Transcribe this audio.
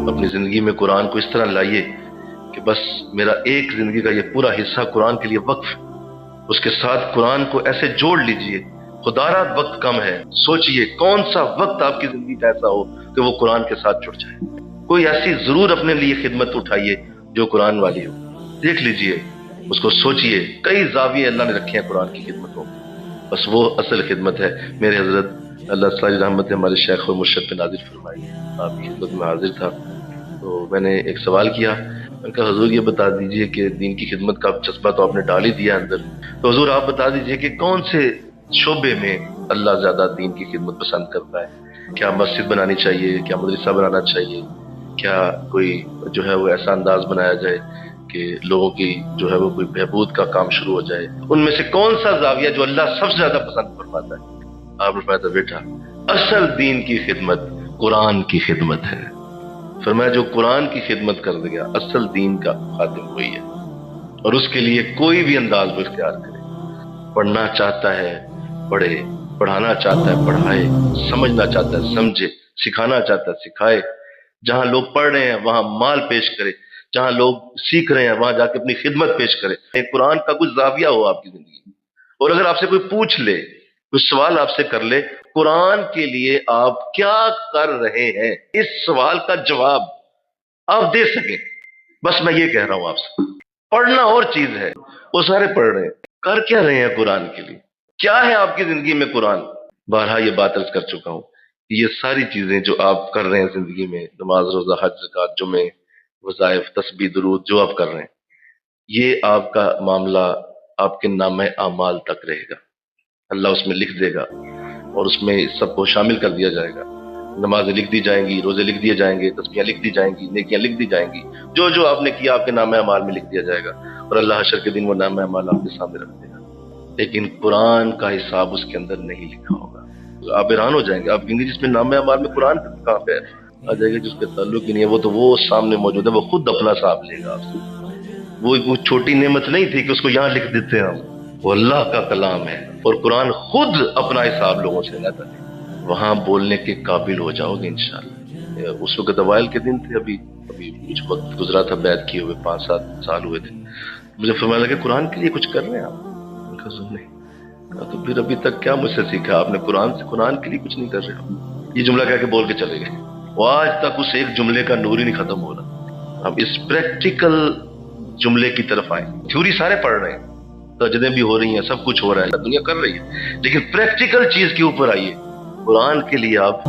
اپنی زندگی میں قرآن کو اس طرح لائیے کہ بس میرا ایک زندگی کا یہ پورا حصہ قرآن کے لیے وقف، اس کے ساتھ قرآن کو ایسے جوڑ لیجئے۔ خدا را وقت کم ہے، سوچئے کون سا وقت آپ کی زندگی کا ایسا ہو کہ وہ قرآن کے ساتھ جڑ جائے۔ کوئی ایسی ضرور اپنے لیے خدمت اٹھائیے جو قرآن والی ہو، دیکھ لیجئے، اس کو سوچئے۔ کئی زاویے اللہ نے رکھے ہیں قرآن کی خدمتوں میں، بس وہ اصل خدمت ہے۔ میرے حضرت اللہ تعالی رحمت ہے ہمارے شیخ اور مرشد پہ نازل فرمائی، آپ کی خدمت میں حاضر تھا تو میں نے ایک سوال کیا، میں نے کہا حضور یہ بتا دیجئے کہ دین کی خدمت کا جذبہ تو آپ نے ڈال ہی دیا اندر، تو حضور آپ بتا دیجئے کہ کون سے شعبے میں اللہ زیادہ دین کی خدمت پسند کرتا ہے؟ کیا مسجد بنانی چاہیے؟ کیا مدرسہ بنانا چاہیے؟ کیا کوئی جو ہے وہ ایسا انداز بنایا جائے کہ لوگوں کی جو ہے وہ کوئی بہبود کا کام شروع ہو جائے؟ ان میں سے کون سا زاویہ جو اللہ سب سے زیادہ پسند فرماتا ہے؟ آپ نے فرمایا تھا بیٹا اصل دین کی خدمت قرآن کی خدمت ہے۔ فرمایا جو قرآن کی خدمت کر دیا اصل دین کا خادم وہی ہے، اور اس کے لیے کوئی بھی انداز وہ اختیار کرے۔ پڑھنا چاہتا ہے پڑھے، پڑھانا چاہتا ہے پڑھائے، سمجھنا چاہتا ہے سمجھے، سکھانا چاہتا ہے سکھائے۔ جہاں لوگ پڑھ رہے ہیں وہاں مال پیش کرے، جہاں لوگ سیکھ رہے ہیں وہاں جا کے اپنی خدمت پیش کرے۔ قرآن کا کچھ زاویہ ہو آپ کی زندگی میں، اور اگر آپ سے کوئی پوچھ لے، کوئی سوال آپ سے کر لے قرآن کے لیے آپ کیا کر رہے ہیں، اس سوال کا جواب آپ دے سکیں، بس میں یہ کہہ رہا ہوں آپ سے۔ پڑھنا اور چیز ہے، وہ سارے پڑھ رہے ہیں، کر کیا رہے ہیں قرآن کے لیے؟ کیا ہے آپ کی زندگی میں قرآن؟ بارہا یہ بات عرض کر چکا ہوں، یہ ساری چیزیں جو آپ کر رہے ہیں زندگی میں، نماز روزہ حج زکوٰۃ جمعے وظائف تسبیح درود جو آپ کر رہے ہیں، یہ آپ کا معاملہ آپ کے نامہ اعمال تک رہے گا، اللہ اس میں لکھ دے گا، اور اس میں سب کو شامل کر دیا جائے گا۔ نمازیں لکھ دی جائیں گی، روزے لکھ دیے جائیں گے، تسبیحیں لکھ دی جائیں گی، نیکیاں لکھ دی جائیں گی، جو جو آپ نے کیا آپ کے نامہ اعمال میں لکھ دیا جائے گا، اور اللہ حشر کے دن وہ نامہ اعمال آپ کے سامنے رکھ دے گا۔ لیکن قرآن کا حساب اس کے اندر نہیں لکھا ہوگا، آپ حیران ہو جائیں گے، آپ کہیں گے جس میں نامہ اعمال میں قرآن کہاں پہ ہے؟ آ جائے گا جس کے تعلق ہی نہیں ہے، وہ تو وہ سامنے موجود ہے، وہ خود اپنا حساب لے گا آپ سے۔ وہ چھوٹی نعمت نہیں تھی کہ اس کو یہاں لکھ دیتے ہیں ہم، وہ اللہ کا کلام ہے، اور قرآن خود اپنا حساب لوگوں سے لیتا ہے۔ وہاں بولنے کے قابل ہو جاؤ گے انشاءاللہ۔ اس وقت اوائل کے دن تھے، ابھی کچھ وقت گزرا تھا بیعت کیے ہوئے، 5-7 سال ہوئے تھے۔ مجھے فرمایا لگا کہ قرآن کے لیے کچھ کر رہے ہیں آپ؟ میں کہا حضور نہیں۔ کہا تو پھر ابھی تک کیا مجھ سے سیکھا آپ نے؟ قرآن کے لیے کچھ نہیں کر رہے؟ یہ جملہ کہہ کے بول کے چلے گئے، وہ آج تک اس ایک جملے کا نور ہی نہیں ختم ہو رہا۔ اب اس پریکٹیکل جملے کی طرف آئیں۔ تھیوری سارے پڑھ رہے ہیں، سجدے بھی ہو رہی ہیں، سب کچھ ہو رہا ہے، دنیا کر رہی ہے، لیکن پریکٹیکل چیز کے اوپر آئیے۔ قرآن کے لیے آپ